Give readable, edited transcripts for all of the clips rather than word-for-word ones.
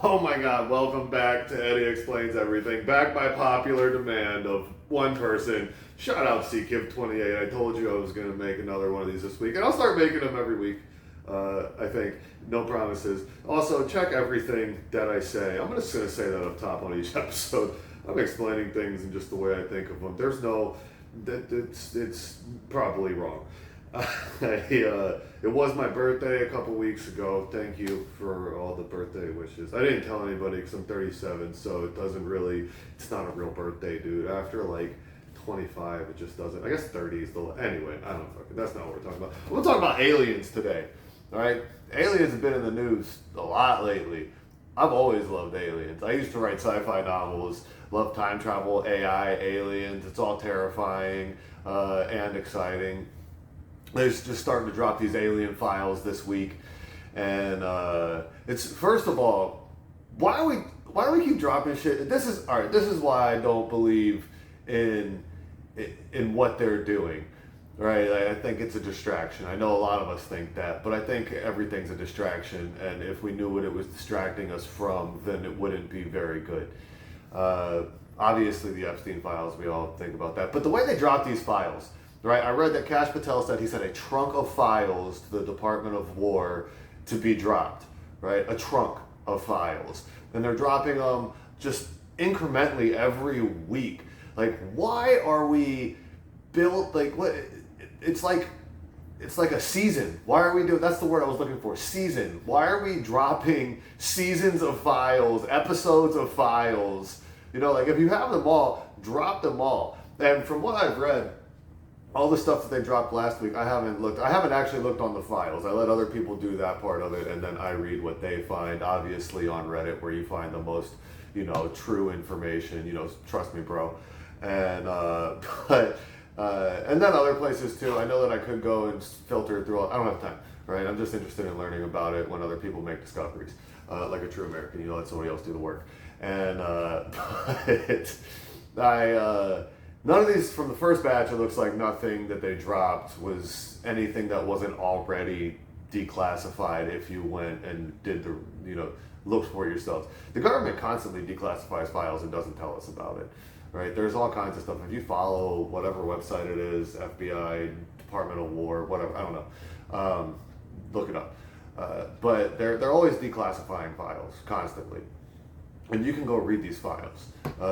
Oh my God, welcome back to Eddie Explains Everything. Back by popular demand of one person. Shout out CKIV28. I told you I was going to make another one of these this week, and I'll start making them every week. I think. No promises. Also, check everything that I say. I'm just going to say that up top on each episode. I'm explaining things in just the way I think of them. There's no, it's probably wrong. It was my birthday a couple weeks ago. Thank you for all the birthday wishes. I didn't tell anybody because I'm 37, so it doesn't really, it's not a real birthday, dude. After like 25, it just doesn't. I guess 30 is the, anyway, I don't know. That's not what we're talking about. We'll talk about aliens today, all right? Aliens have been in the news a lot lately. I've always loved aliens. I used to write sci-fi novels, love time travel, AI, aliens. It's all terrifying and exciting. They're just starting to drop these alien files this week, and it's first of all, why do we keep dropping shit? This is all right. This is why I don't believe in what they're doing. Right? I think it's a distraction. I know a lot of us think that, but I think everything's a distraction, and if we knew what it was distracting us from, then it wouldn't be very good. Obviously, the Epstein files, we all think about that, but the way they drop these files. Right, I read that Kash Patel said he sent a trunk of files to the Department of War to be dropped. Right, a trunk of files, and they're dropping them just incrementally every week. Like, why are we built like what? It's like a season. Why are we doing? That's the word I was looking for. Season. Why are we dropping seasons of files, episodes of files? You know, like if you have them all, drop them all. And from what I've read, all the stuff that they dropped last week, I haven't actually looked on the files. I let other people do that part of it, and then I read what they find, obviously on Reddit, where you find the most, true information, trust me, bro. And, and then other places too. I know that I could go and filter through I don't have time, right? I'm just interested in learning about it when other people make discoveries, like a true American, let somebody else do the work. And, none of these, from the first batch, it looks like nothing that they dropped was anything that wasn't already declassified if you went and did the, looked for it yourselves. The government constantly declassifies files and doesn't tell us about it, right? There's all kinds of stuff. If you follow whatever website it is, FBI, Department of War, whatever, I don't know, look it up. But they're always declassifying files, constantly. And you can go read these files.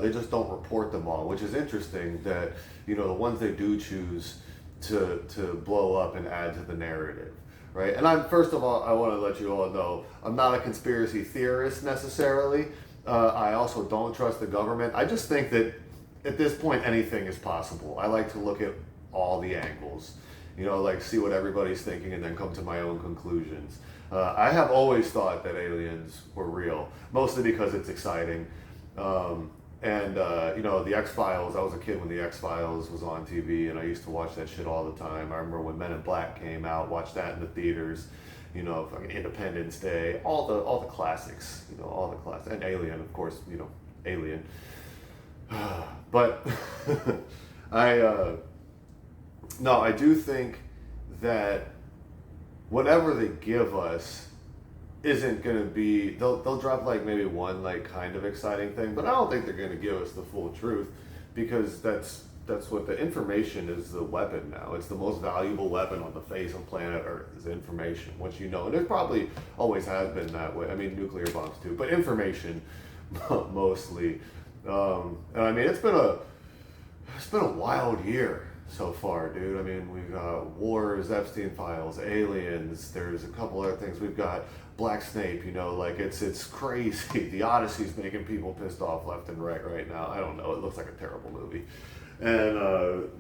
They just don't report them all, which is interesting that, the ones they do choose to blow up and add to the narrative, right? And first of all, I want to let you all know, I'm not a conspiracy theorist necessarily. I also don't trust the government. I just think that at this point, anything is possible. I like to look at all the angles, see what everybody's thinking and then come to my own conclusions. I have always thought that aliens were real, mostly because it's exciting. The X-Files, I was a kid when the X-Files was on TV, and I used to watch that shit all the time. I remember when Men in Black came out, watched that in the theaters, fucking Independence Day, all the classics, all the classics. And Alien, of course, Alien. But I do think that whatever they give us isn't going to be, they'll drop like maybe one like kind of exciting thing, but I don't think they're going to give us the full truth, because that's what the information is. The weapon now, it's the most valuable weapon on the face of planet Earth is information, which and it probably always has been that way. I mean, nuclear bombs too, but information mostly. And I mean, it's been a wild year so far, dude. I mean, we've got wars, Epstein files, aliens. There's a couple other things. We've got Black Snape. It's crazy. The Odyssey's making people pissed off left and right now. I don't know. It looks like a terrible movie, and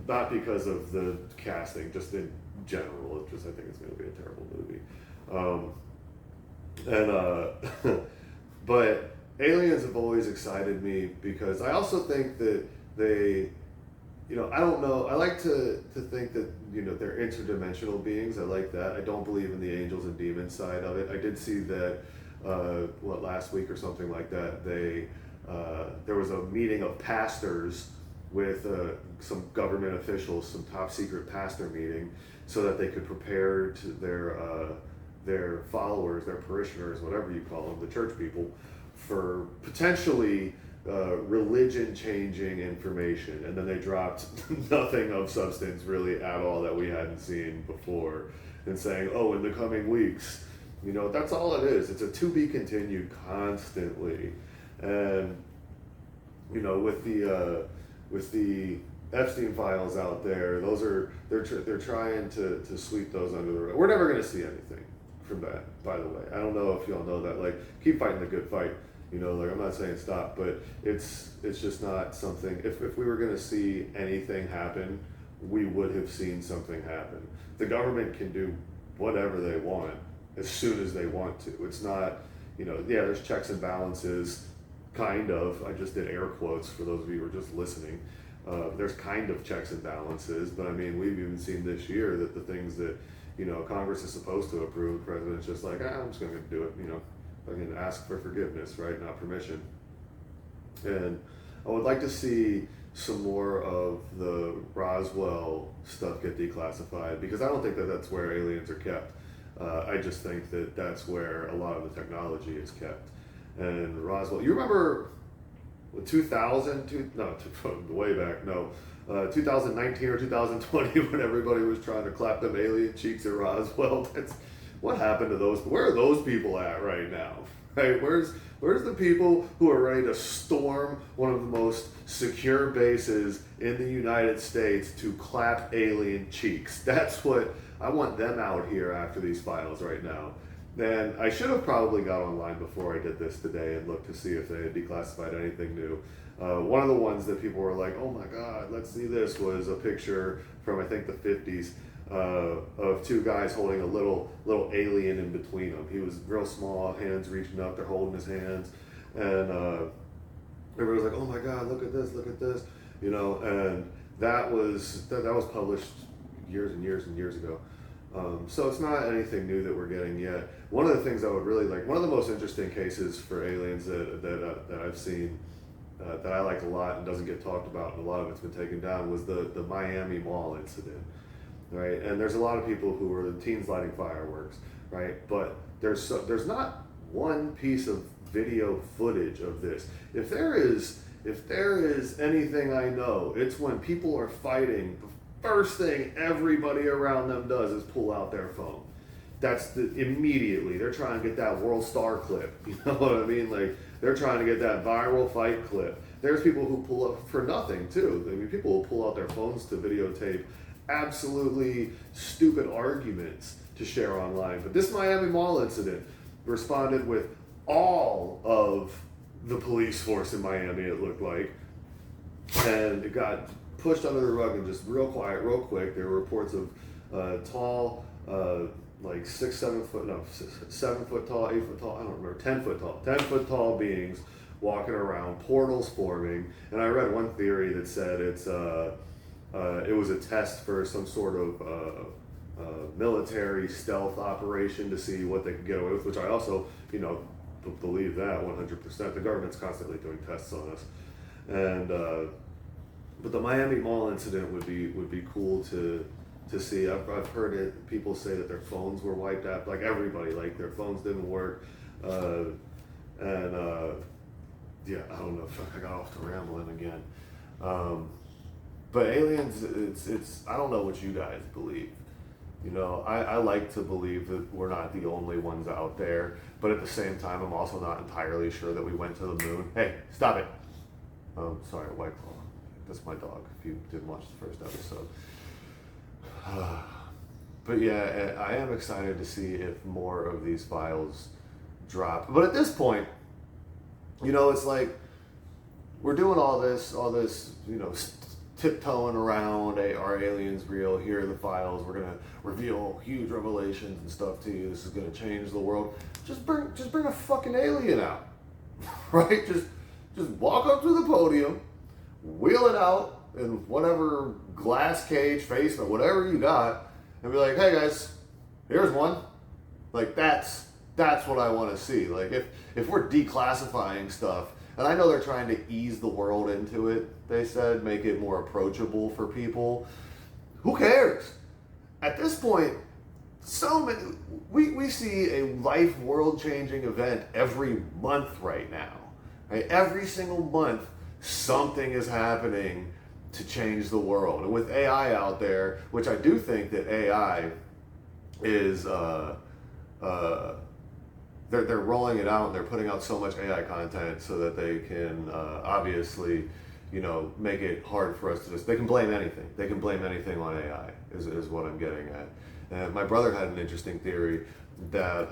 not because of the casting, just in general. I think it's going to be a terrible movie. But aliens have always excited me because I also think that they. I don't know. I like to think that, they're interdimensional beings. I like that. I don't believe in the angels and demons side of it. I did see that, last week or something like that, there was a meeting of pastors with some government officials, some top secret pastor meeting, so that they could prepare to their followers, their parishioners, whatever you call them, the church people, for potentially religion changing information, and then they dropped nothing of substance really at all that we hadn't seen before, and saying, oh, in the coming weeks, that's all it is. It's a to be continued constantly. And with the Epstein files out there, they're trying to sweep those under the rug. We're never going to see anything from that, by the way. I don't know if y'all know that. Like, keep fighting the good fight. I'm not saying stop, but it's just not something. If we were going to see anything happen, we would have seen something happen. The government can do whatever they want as soon as they want to. It's not, there's checks and balances, kind of. I just did air quotes for those of you who are just listening. There's kind of checks and balances, but I mean, we've even seen this year that the things that, Congress is supposed to approve, the president's just like, I'm just going to do it, I can ask for forgiveness, right? Not permission. And I would like to see some more of the Roswell stuff get declassified, because I don't think that that's where aliens are kept. I just think that that's where a lot of the technology is kept. And Roswell, you remember 2000, way back, 2019 or 2020 when everybody was trying to clap them alien cheeks at Roswell? What happened to those? Where are those people at right now? Right? Where's the people who are ready to storm one of the most secure bases in the United States to clap alien cheeks? That's what I want them out here after these files right now. And I should have probably got online before I did this today and looked to see if they had declassified anything new. One of the ones that people were like, oh my God, let's see this, was a picture from, I think, the 50s of two guys holding a little alien in between them. He was real small, hands reaching up, they're holding his hands. And everybody was like, oh my God, look at this. And that was published years and years and years ago. So it's not anything new that we're getting yet. One of the things I would really like, one of the most interesting cases for aliens that I've seen, that I like a lot and doesn't get talked about, and a lot of it's been taken down, was the Miami Mall incident, right? And there's a lot of people who were teens lighting fireworks, right? But there's not one piece of video footage of this. If there is anything I know, it's when people are fighting, first thing everybody around them does is pull out their phone. Immediately they're trying to get that World Star clip. You know what I mean? Like, they're trying to get that viral fight clip. There's people who pull up for nothing too. I mean, people will pull out their phones to videotape absolutely stupid arguments to share online. But this Miami Mall incident responded with all of the police force in Miami, it looked like, and it got pushed under the rug and just real quiet, real quick. There were reports of tall, like 7 foot tall, 8 foot tall, I don't remember, 10 foot tall beings walking around, portals forming. And I read one theory that said it was a test for some sort of military stealth operation to see what they could get away with, which I also, believe that 100%. The government's constantly doing tests on us. And but the Miami Mall incident would be cool to see. I've heard people say that their phones were wiped out, like everybody, like their phones didn't work, yeah, I don't know if I got off to rambling again. But aliens, it's I don't know what you guys believe. I like to believe that we're not the only ones out there, but at the same time, I'm also not entirely sure that we went to the moon. Hey, stop it. Sorry, White Claw. That's my dog, if you didn't watch the first episode. But yeah, I am excited to see if more of these files drop. But at this point, it's like we're doing all this, tiptoeing around, are aliens real? Here are the files. We're gonna reveal huge revelations and stuff to you. This is gonna change the world. Just bring a fucking alien out, right? Just walk up to the podium, wheel it out in whatever glass cage, face, or whatever you got, and be like, hey guys, here's one. Like, that's what I want to see. Like, if we're declassifying stuff, and I know they're trying to ease the world into it, they said, make it more approachable for people. Who cares? At this point, so many, we see a life world changing event every month right now. Right? Every single month, something is happening to change the world. And with AI out there, which I do think that AI is, they're rolling it out and they're putting out so much AI content so that they can obviously, make it hard for us to just, they can blame anything. They can blame anything on AI is what I'm getting at. And my brother had an interesting theory that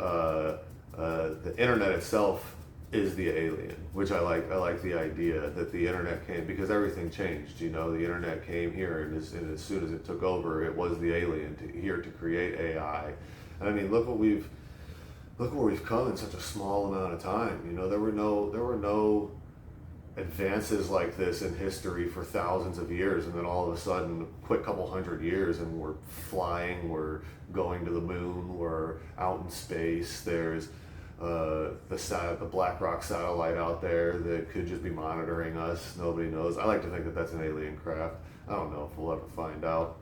the internet itself is the alien, which I like. I like the idea that the internet came because everything changed. The internet came here, and as soon as it took over, it was the alien here to create AI. And I mean, look where we've come in such a small amount of time. There were no advances like this in history for thousands of years, and then all of a sudden, quick couple hundred years, and we're flying, we're going to the moon, we're out in space. There's the Black Rock satellite out there that could just be monitoring us. Nobody knows. I like to think that that's an alien craft. I don't know if we'll ever find out.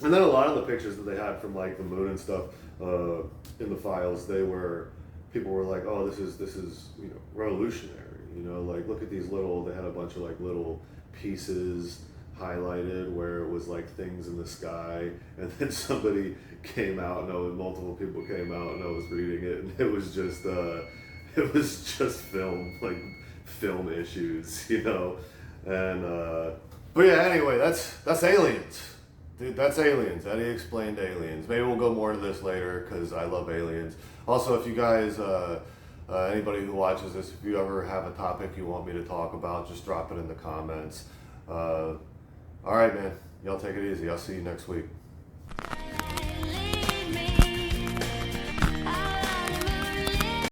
And then a lot of the pictures that they had from like the moon and stuff in the files, people were like, oh, this is revolutionary. Like look at these they had a bunch of like little pieces highlighted where it was like things in the sky, and then somebody came out, and multiple people came out, and I was reading it, and it was just film, like film issues, and but yeah, anyway, that's aliens. Dude, that's aliens. Eddie explained aliens. Maybe we'll go more to this later because I love aliens. Also, if you guys, anybody who watches this, if you ever have a topic you want me to talk about, just drop it in the comments. All right, man. Y'all take it easy. I'll see you next week.